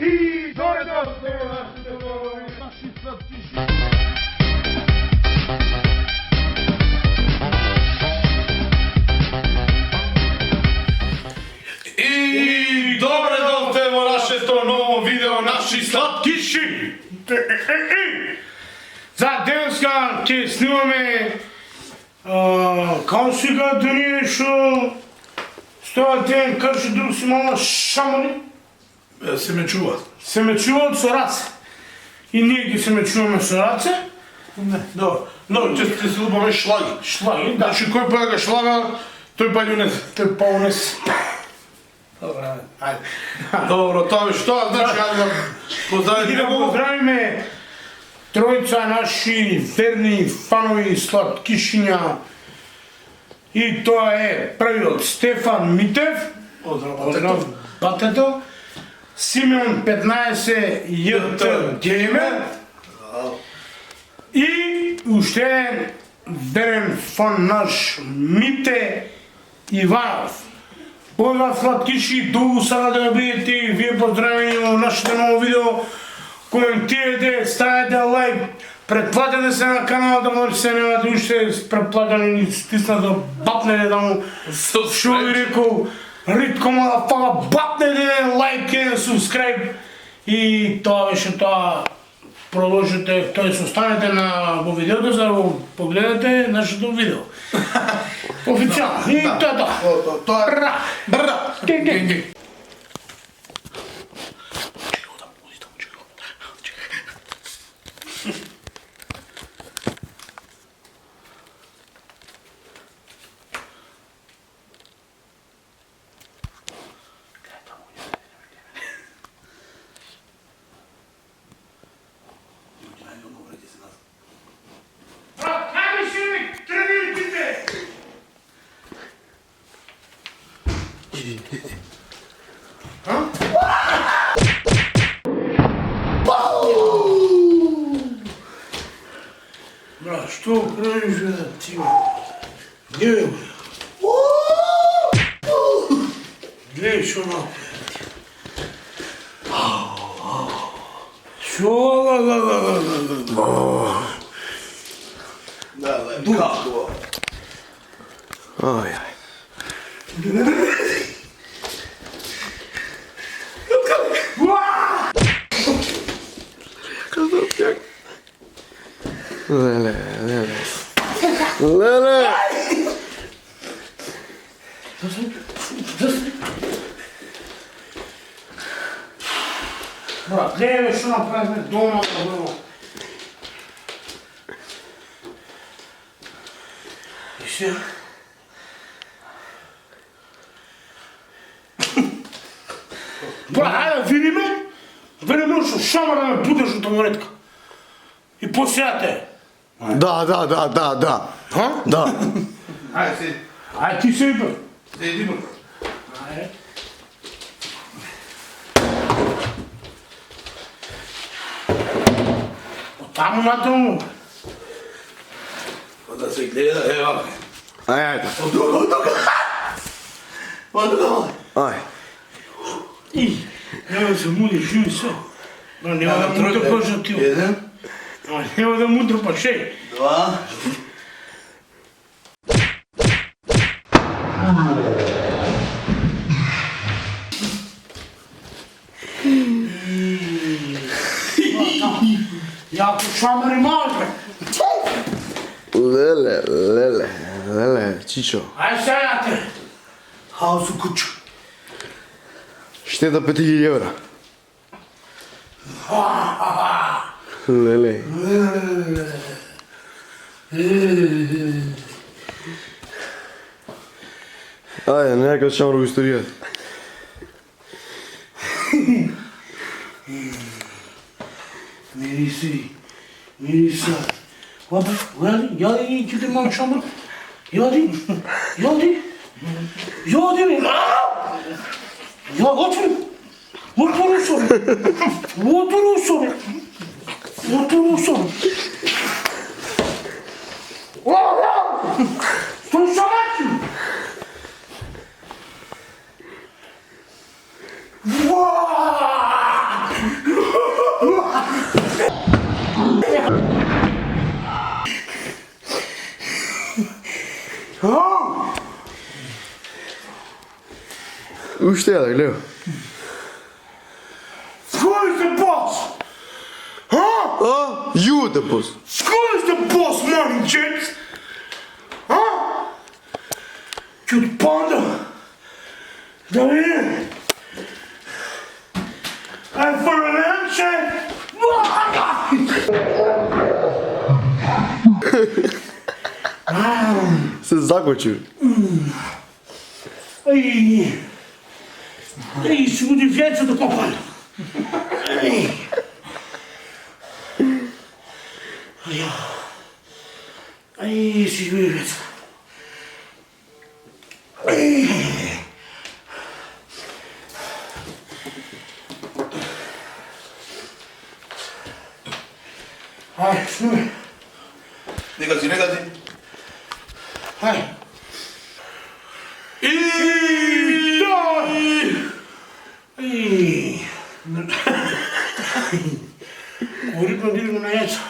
I dobrodošli naši slatkiši. I dobrodošli u naše to novo video naši slatkiši. За денеска ќе снимаме како сега денес стоја ден каже друг си мала шамони Se me čuva. се ме чуваат со раце и ние ги се ме чуваме со раце. Ne, dobro. No, će se lubome šlagi. Шлаги, да. Znači, koji pa ga šlaga, той pa ju ne zna. Тој полнес. Dobro, ajde. Dobro, to je što, znači, ajde da pozdravim И да него. поздравиме тројца наши верни фанови сладкишиња. И тоа е првиот Стефан Митев, Поздрав, батето, Симеон 15 ЈТ Геймер и уште верен фан наш Мите Иванов. Поздрав сладкиши, долу сада да бидете и вие поздравени во нашето ново видео. Коментирайте, ставете лайк, претплатете се на канала да може се немате уште претплатени и стиснато бапнете да му шо ви рекол Ритко мадафака, бапнете лайк и субскрайб и тоа беше тоа. Продолжите, т.е. останете во видеото за да го погледате нашето видео. Официјално. И тоа. To je... Бра! Bra! Ге. Брат, хајде си тренирайте! Брат, што правиш, бе, ти, бе? Гледај, бе. Гледај што направи. Што, Kako? Oj, lele, lele. Lele! Брат, гледај, бе, што направивме дома, бе. И се. Брат, ајде, видиме што шамар да ме будеш од тамонетка. И посејате. Da. Ха? Da. Ajde, sedi. Ајде, ти се бе. Sedimo. Ајде. Таму натаму. Pa da se gleda, evo. Ajde. Od toga. Aj. И, нема да се муди, живи се. Но нема да му трпаш ти. Jedan, Нема да му трпаш, ей. dva. Јако шамари може. Lele, Čičo. Ајде сејате. Haos u kuću. Šteta 5000 evra. Lele. Ajde, nekad ćemo mogu istorijati. Mirisa. Hadi, hadi, gidin lan şamur. Hadi mi? Ya otur. Oturursun. Слушайте! Уште ја да гледа. Who is the boss? Huh? You the boss. Who is the boss, money, gents? Huh? Cute panda. Da vidim. Aj for a handshake. Се закочи. Ej, ej, się będzie więcej do kopalń. Ej. Ej, się będzie więcej. Ej. Aj, snuj. Нека си. Aj. И Ej. Говори по-дирно на яйца.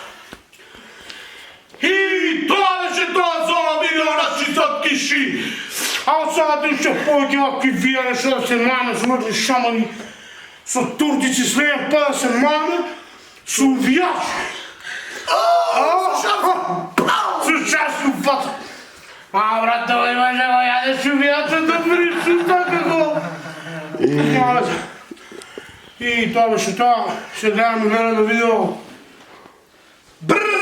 И тоа беше тоа за ова видео наши сладкиши. А от сега ще повече овакви вијане што да се маме со мртви шамани, со турци следен па да се маме, со увијачи. Со шаси упат. А, брат, това имаше го јаде со увијача да приши така. И тоа беше тоа. Ще гледаме наредно видео. Бррр!